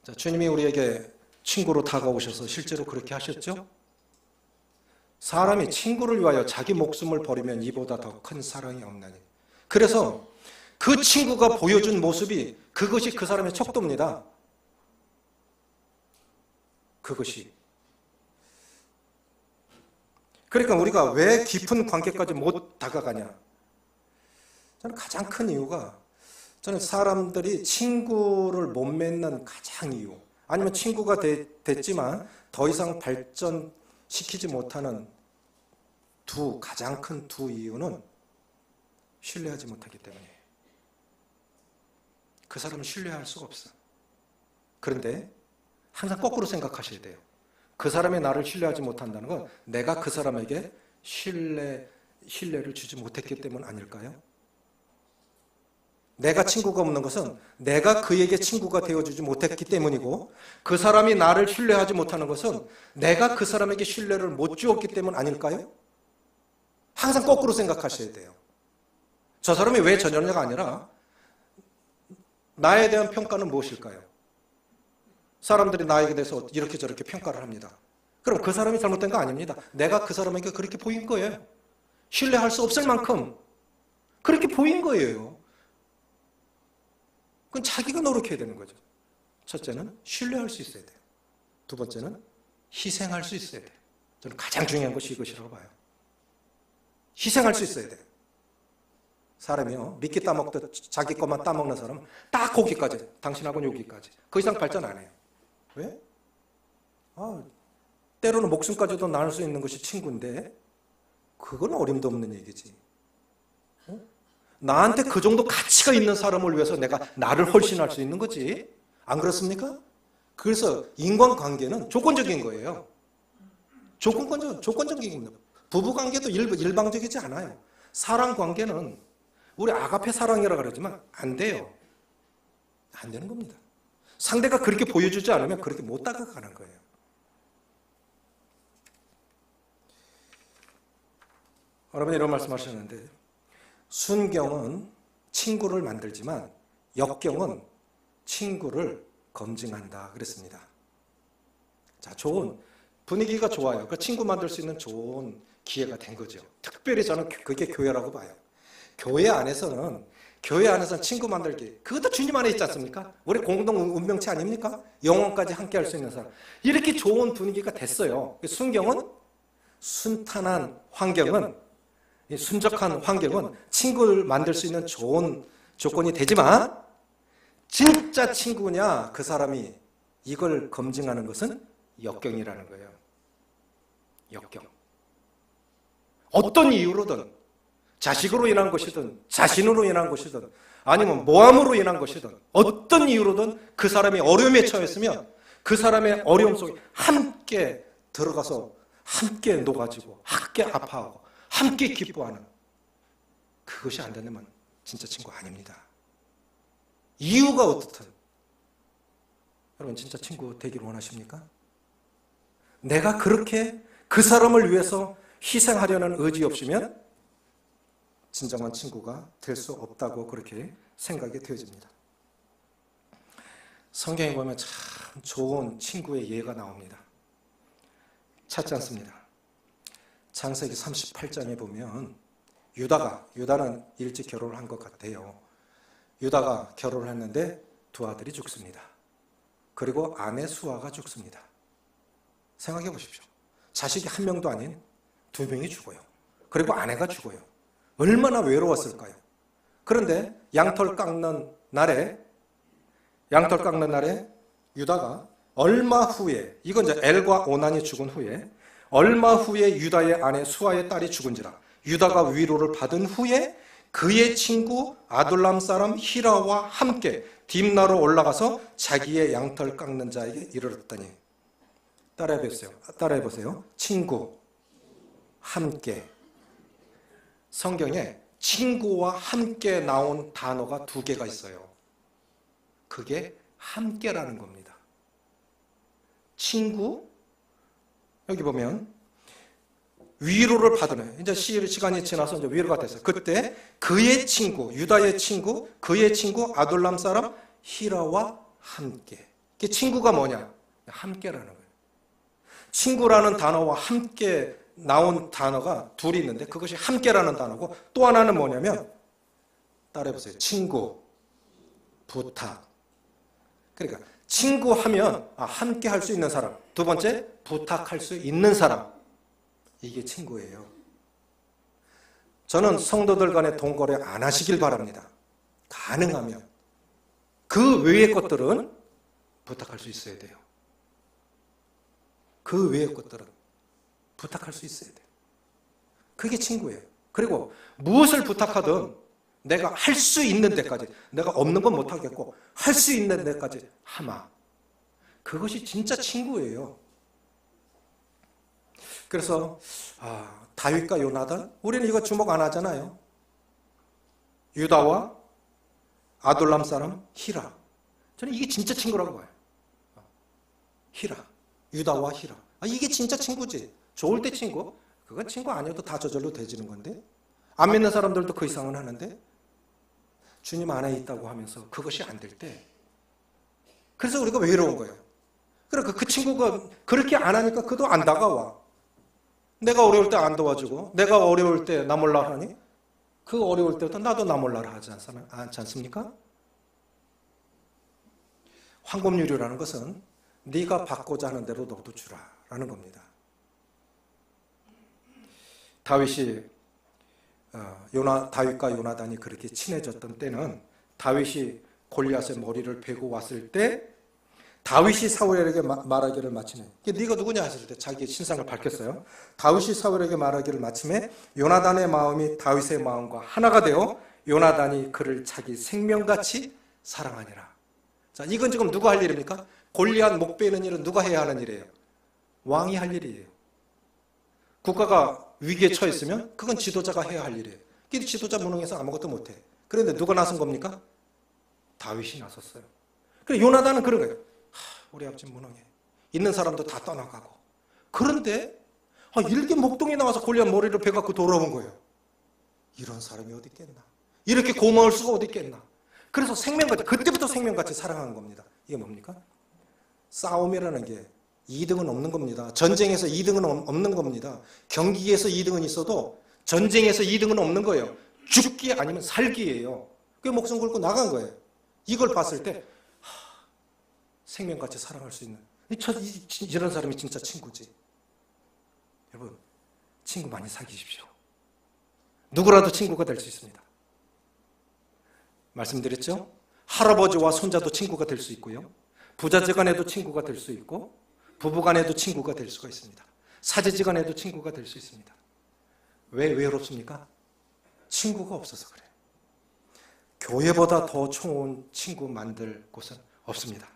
자, 주님이 우리에게 친구로 다가오셔서 실제로 그렇게 하셨죠? 사람이 친구를 위하여 자기 목숨을 버리면 이보다 더 큰 사랑이 없나니. 그래서 그 친구가 보여준 모습이 그것이 그 사람의 척도입니다. 그것이. 그러니까 우리가 왜 깊은 관계까지 못 다가가냐? 저는 가장 큰 이유가, 저는 사람들이 친구를 못 맺는 가장 이유, 아니면 친구가 됐지만 더 이상 발전시키지 못하는 가장 큰 두 이유는 신뢰하지 못하기 때문이에요. 그 사람을 신뢰할 수가 없어. 그런데 항상 거꾸로 생각하셔야 돼요. 그 사람이 나를 신뢰하지 못한다는 건 내가 그 사람에게 신뢰를 주지 못했기 때문 아닐까요? 내가 친구가 없는 것은 내가 그에게 친구가 되어주지 못했기 때문이고, 그 사람이 나를 신뢰하지 못하는 것은 내가 그 사람에게 신뢰를 못 주었기 때문 아닐까요? 항상 거꾸로 생각하셔야 돼요. 저 사람이 왜 저러냐가 아니라 나에 대한 평가는 무엇일까요? 사람들이 나에게 대해서 이렇게 저렇게 평가를 합니다. 그럼 그 사람이 잘못된 거 아닙니다. 내가 그 사람에게 그렇게 보인 거예요. 신뢰할 수 없을 만큼 그렇게 보인 거예요. 그건 자기가 노력해야 되는 거죠. 첫째는 신뢰할 수 있어야 돼요. 두 번째는 희생할 수 있어야 돼요. 저는 가장 중요한 것이 이것이라고 봐요. 희생할 수 있어야 돼요. 사람이요, 미끼 따먹듯 자기 것만 따먹는 사람은 딱 거기까지, 당신하고는 여기까지. 그 이상 발전 안 해요. 왜? 때로는 목숨까지도 나눌 수 있는 것이 친구인데 그건 어림도 없는 얘기지. 나한테 그 정도 가치가 있는 사람을 위해서 내가 나를 헌신할 수 있는 거지. 안 그렇습니까? 그래서 인간관계는 조건적인 거예요. 조건적인 겁니다. 부부관계도 일방적이지 않아요. 사랑관계는 우리 아가페 사랑이라고 그러지만 안 돼요. 안 되는 겁니다. 상대가 그렇게 보여주지 않으면 그렇게 못 다가가는 거예요. 여러분 이런 말씀하셨는데, 순경은 친구를 만들지만 역경은 친구를 검증한다 그랬습니다. 자, 좋은 분위기가 좋아요. 그 친구 만들 수 있는 좋은 기회가 된 거죠. 특별히 저는 그게 교회라고 봐요. 교회 안에서는 친구 만들기, 그것도 주님 안에 있지 않습니까? 우리 공동 운명체 아닙니까? 영원까지 함께 할 수 있는 사람. 이렇게 좋은 분위기가 됐어요. 순경은 순탄한 환경은, 순적한 환경은 친구를 만들 수 있는 좋은 조건이 되지만 진짜 친구냐 그 사람이, 이걸 검증하는 것은 역경이라는 거예요. 역경. 어떤 이유로든, 자식으로 인한 것이든 자신으로 인한 것이든 아니면 모함으로 인한 것이든 어떤 이유로든 그 사람이 어려움에 처했으면 그 사람의 어려움 속에 함께 들어가서 함께 녹아지고 함께 아파하고 함께 기뻐하는, 그것이 안 된다면 진짜 친구 아닙니다. 이유가 어떻든 여러분 진짜 친구 되기를 원하십니까? 내가 그렇게 그 사람을 위해서 희생하려는 의지 없으면 진정한 친구가 될 수 없다고 그렇게 생각이 되어집니다. 성경에 보면 참 좋은 친구의 예가 나옵니다. 찾지 않습니다. 창세기 38장에 보면 유다는 일찍 결혼을 한 것 같아요. 유다가 결혼을 했는데 두 아들이 죽습니다. 그리고 아내 수아가 죽습니다. 생각해 보십시오. 자식이 한 명도 아닌 두 명이 죽어요. 그리고 아내가 죽어요. 얼마나 외로웠을까요? 그런데 양털 깎는 날에 유다가 얼마 후에, 이건 이제 엘과 오난이 죽은 후에, 얼마 후에 유다의 아내 수아의 딸이 죽은지라 유다가 위로를 받은 후에 그의 친구 아둘람 사람 히라와 함께 딥나로 올라가서 자기의 양털 깎는 자에게 이르렀더니, 따라해보세요. 친구, 함께. 성경에 친구와 함께 나온 단어가 두 개가 있어요. 그게 함께라는 겁니다. 친구, 여기 보면 위로를 받으면, 이제 시간이 지나서 이제 위로가 됐어요. 그때 그의 친구, 유다의 친구, 그의 친구 아둘람 사람 히라와 함께. 그 친구가 뭐냐? 함께라는 거예요. 친구라는 단어와 함께 나온 단어가 둘이 있는데 그것이 함께라는 단어고, 또 하나는 뭐냐면, 따라해보세요. 친구, 부탁. 그러니까 친구 하면 함께 할 수 있는 사람, 두 번째 부탁할 수 있는 사람, 이게 친구예요. 저는 성도들 간에 동거래 안 하시길 바랍니다. 가능하면 그 외의 것들은 부탁할 수 있어야 돼요. 그 외의 것들은 부탁할 수 있어야 돼요. 그게 친구예요. 그리고 무엇을 부탁하든 내가 할 수 있는 데까지, 내가 없는 건 못하겠고 할 수 있는 데까지 하마. 그것이 진짜 친구예요. 그래서 다윗과 요나단, 우리는 이거 주목 안 하잖아요. 유다와 아둘람 사람 히라, 저는 이게 진짜 친구라고 봐요. 히라, 유다와 히라, 이게 진짜 친구지. 좋을 때 친구, 그건 친구 아니어도 다 저절로 되지는 건데, 안 믿는 사람들도 그 이상은 하는데 주님 안에 있다고 하면서 그것이 안 될 때, 그래서 우리가 외로운 거예요. 그러니까 그 친구가 그렇게 안 하니까 그도 안 다가와. 내가 어려울 때 안 도와주고, 내가 어려울 때 나 몰라 하니, 그 어려울 때부터 나도 나 몰라라 하지 않습니까? 황금유리라는 것은 네가 받고자 하는 대로 너도 주라라는 겁니다. 다윗과 요나단이 그렇게 친해졌던 때는, 다윗이 골리앗의 머리를 베고 왔을 때 다윗이 사울에게 말하기를 마침에, 네가 누구냐 했을 때 자기의 신상을 밝혔어요. 다윗이 사울에게 말하기를 마침에 요나단의 마음이 다윗의 마음과 하나가 되어 요나단이 그를 자기 생명같이 사랑하니라. 자, 이건 지금 누가 할 일입니까? 골리앗 목 베는 일은 누가 해야 하는 일이에요? 왕이 할 일이에요. 국가가 위기에 처했으면 그건 지도자가 해야 할 일이에요. 지도자 무능해서 아무것도 못해. 그런데 누가 나선 겁니까? 다윗이 나섰어요. 그래, 요나단은 그런 거예요. 우리 아버지 무능해. 있는 사람도 다 떠나가고. 그런데 일개 목동이 나와서 골리앗 머리를 베갖고 돌아온 거예요. 이런 사람이 어디 있겠나? 이렇게 고마울 수가 어디 있겠나. 그래서 생명같이, 그때부터 생명같이 사랑하는 겁니다. 이게 뭡니까? 싸움이라는 게 2등은 없는 겁니다. 전쟁에서 2등은 없는 겁니다. 경기에서 2등은 있어도 전쟁에서 2등은 없는 거예요. 죽기 아니면 살기예요. 그 목숨 걸고 나간 거예요. 이걸 봤을 때 생명같이 사랑할 수 있는 이런 사람이 진짜 친구지. 여러분, 친구 많이 사귀십시오. 누구라도 친구가 될 수 있습니다. 말씀드렸죠? 할아버지와 손자도 친구가 될 수 있고요. 부자지간에도 친구가 될 수 있고, 부부간에도 친구가 될 수가 있습니다. 사제지간에도 친구가 될 수 있습니다. 왜 외롭습니까? 친구가 없어서 그래요. 교회보다 더 좋은 친구 만들 곳은 없습니다.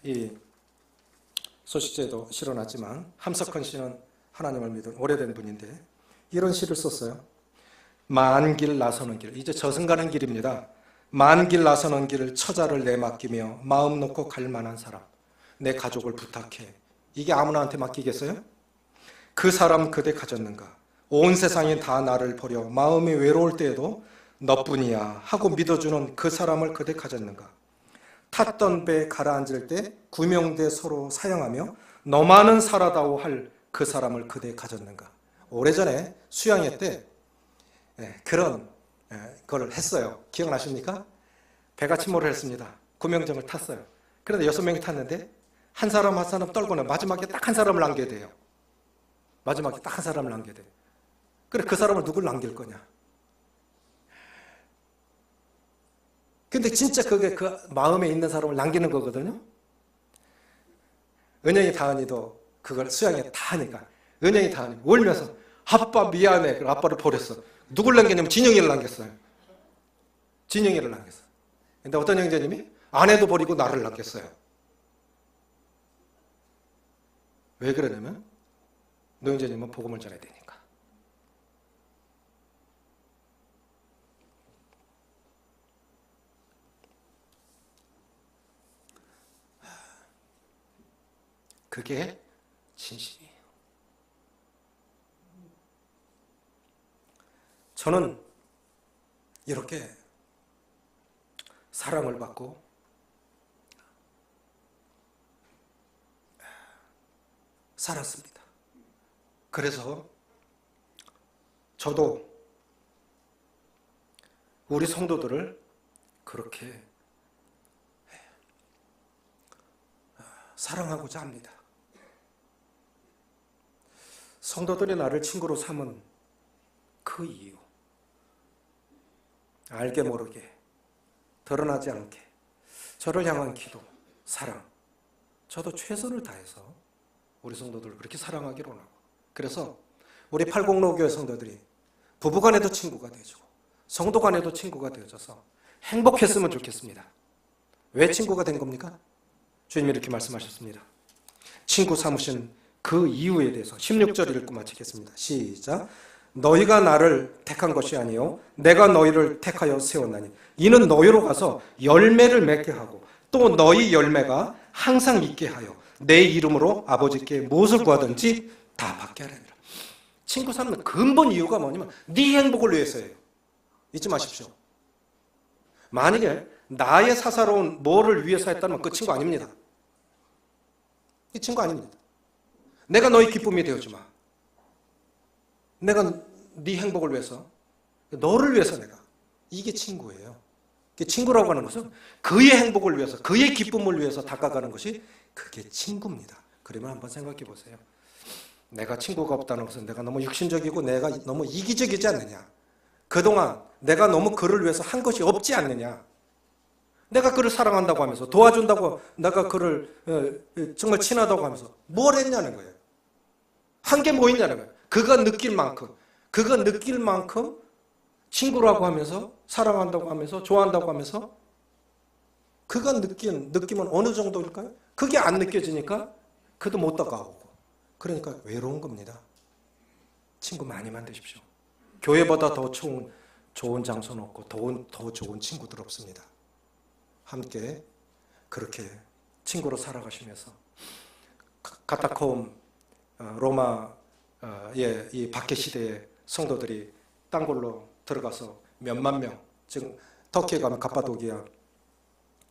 이 소식제도 실어놨지만 함석헌 씨는 하나님을 믿은 오래된 분인데 이런 시를 썼어요. 먼 길 나서는 길, 이제 저승 가는 길입니다. 먼 길 나서는 길을 처자를 내맡기며 마음 놓고 갈 만한 사람, 내 가족을 부탁해. 이게 아무나한테 맡기겠어요? 그 사람 그대 가졌는가? 온 세상이 다 나를 버려 마음이 외로울 때에도 너뿐이야 하고 믿어주는 그 사람을 그대 가졌는가? 탔던 배 가라앉을 때 구명대 서로 사용하며 너만은 살아다오 할 그 사람을 그대 가졌는가? 오래전에 수양회 때 그런 걸 했어요. 기억나십니까? 배가 침몰을 했습니다. 구명정을 탔어요. 그런데 6명이 탔는데 한 사람 한 사람 떨고는 마지막에 딱 한 사람을 남겨야 돼요. 마지막에 딱 한 사람을 남겨야 돼요. 그래, 그 사람을 누굴 남길 거냐? 근데 진짜 그게 그 마음에 있는 사람을 남기는 거거든요. 은영이 다은이도 그걸 수양에 다 하니까 은영이 다은이 울면서 아빠 미안해. 그리고 아빠를 버렸어. 누굴 남겼냐면 진영이를 남겼어요. 진영이를 남겼어요. 근데 어떤 형제님이 아내도 버리고 나를 남겼어요. 왜 그러냐면 노 형제님은 복음을 전해야 되니까. 그게 진심이에요. 저는 이렇게 사랑을 받고 살았습니다. 그래서 저도 우리 성도들을 그렇게 사랑하고자 합니다. 성도들이 나를 친구로 삼은 그 이유, 알게 모르게 드러나지 않게 저를 향한 기도, 사랑, 저도 최선을 다해서 우리 성도들을 그렇게 사랑하기로 하고, 그래서 우리 팔공로교회 성도들이 부부간에도 친구가 되어주고 성도간에도 친구가 되어져서 행복했으면 좋겠습니다. 왜 친구가 된 겁니까? 주님이 이렇게 말씀하셨습니다. 친구 삼으신 그 이유에 대해서 16절 읽고 마치겠습니다. 시작. 너희가 나를 택한 것이 아니요 내가 너희를 택하여 세웠나니 이는 너희로 가서 열매를 맺게 하고 또 너희 열매가 항상 있게 하여 내 이름으로 아버지께 무엇을 구하든지 다 받게 하려니라. 친구 삼는 근본 이유가 뭐냐면 네 행복을 위해서예요. 잊지 마십시오. 만약에 나의 사사로운 뭐를 위해서 했다면 그 친구 아닙니다. 이 친구 아닙니다. 내가 너희 기쁨이 되어주마. 내가 네 행복을 위해서, 너를 위해서 내가. 이게 친구예요. 친구라고 하는 것은 그의 행복을 위해서, 그의 기쁨을 위해서 다가가는 것이 그게 친구입니다. 그러면 한번 생각해 보세요. 내가 친구가 없다는 것은 내가 너무 육신적이고 내가 너무 이기적이지 않느냐. 그동안 내가 너무 그를 위해서 한 것이 없지 않느냐. 내가 그를 사랑한다고 하면서 도와준다고 내가 그를 정말 친하다고 하면서 뭘 했냐는 거예요. 한 게 뭐 있냐는 거예요. 그가 느낄 만큼 친구라고 하면서 사랑한다고 하면서 좋아한다고 하면서 그가 느낀 느낌은 어느 정도일까요? 그게 안 느껴지니까 그도 못 다가오고 그러니까 외로운 겁니다. 친구 많이 만드십시오. 교회보다 더 좋은 장소는 없고 더 좋은 친구들 없습니다. 함께 그렇게 친구로 살아가시면서 카타콤 로마의 이 박해 시대의 성도들이 땅굴로 들어가서 몇만 명, 지금 터키에 가면 갑바도기아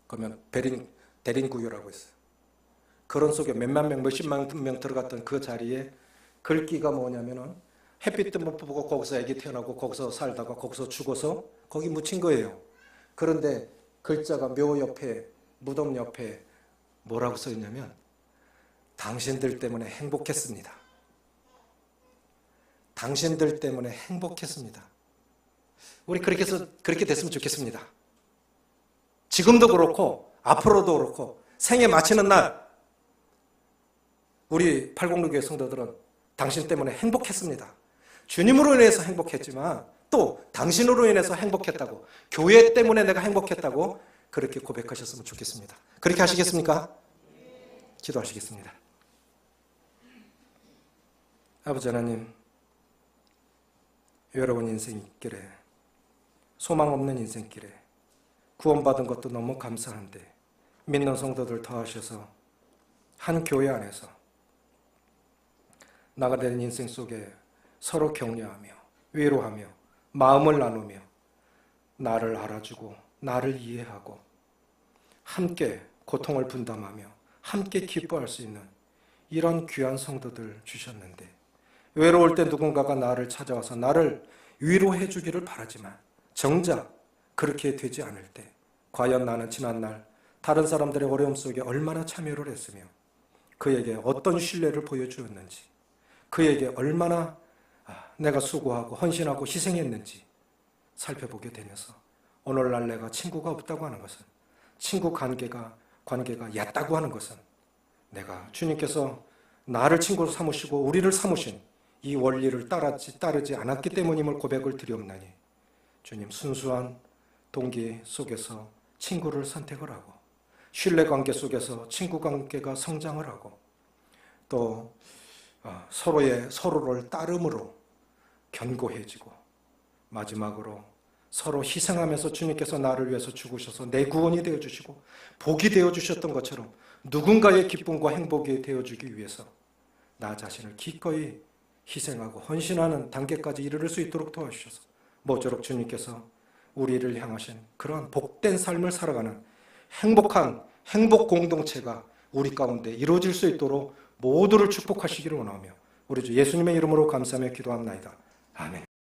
그러면 데린구유라고 있어요. 그런 속에 몇만 명, 몇십만 명 들어갔던 그 자리에 글귀가 뭐냐면은 햇빛도 못 보고 거기서 아기 태어나고 거기서 살다가 거기서 죽어서 거기 묻힌 거예요. 그런데 글자가 묘 옆에, 무덤 옆에 뭐라고 써 있냐면 당신들 때문에 행복했습니다. 당신들 때문에 행복했습니다. 우리 그렇게 됐으면 좋겠습니다. 지금도 그렇고 앞으로도 그렇고 생에 마치는 날 우리 806교회 성도들은 당신 때문에 행복했습니다. 주님으로 인해서 행복했지만 또 당신으로 인해서 행복했다고, 교회 때문에 내가 행복했다고 그렇게 고백하셨으면 좋겠습니다. 그렇게 하시겠습니까? 기도하시겠습니다. 아버지 하나님, 외로운 인생길에, 소망 없는 인생길에 구원받은 것도 너무 감사한데 믿는 성도들 더하셔서 한 교회 안에서 나가는 인생 속에 서로 격려하며 위로하며 마음을 나누며 나를 알아주고 나를 이해하고 함께 고통을 분담하며 함께 기뻐할 수 있는 이런 귀한 성도들 주셨는데 외로울 때 누군가가 나를 찾아와서 나를 위로해 주기를 바라지만 정작 그렇게 되지 않을 때 과연 나는 지난날 다른 사람들의 어려움 속에 얼마나 참여를 했으며 그에게 어떤 신뢰를 보여주었는지 그에게 얼마나 내가 수고하고 헌신하고 희생했는지 살펴보게 되면서 오늘날 내가 친구가 없다고 하는 것은 친구 관계가 얕다고 하는 것은 내가 주님께서 나를 친구로 삼으시고 우리를 삼으신 이 원리를 따르지 않았기 때문임을 고백을 드리옵나니 주님 순수한 동기 속에서 친구를 선택을 하고 신뢰관계 속에서 친구관계가 성장을 하고 또 서로를 따름으로 견고해지고 마지막으로 서로 희생하면서 주님께서 나를 위해서 죽으셔서 내 구원이 되어주시고 복이 되어주셨던 것처럼 누군가의 기쁨과 행복이 되어주기 위해서 나 자신을 기꺼이 희생하고 헌신하는 단계까지 이르를 수 있도록 도와주셔서 모쪼록 주님께서 우리를 향하신 그런 복된 삶을 살아가는 행복한 행복 공동체가 우리 가운데 이루어질 수 있도록 모두를 축복하시기를 원하며 우리 주 예수님의 이름으로 감사하며 기도합나이다. 아멘.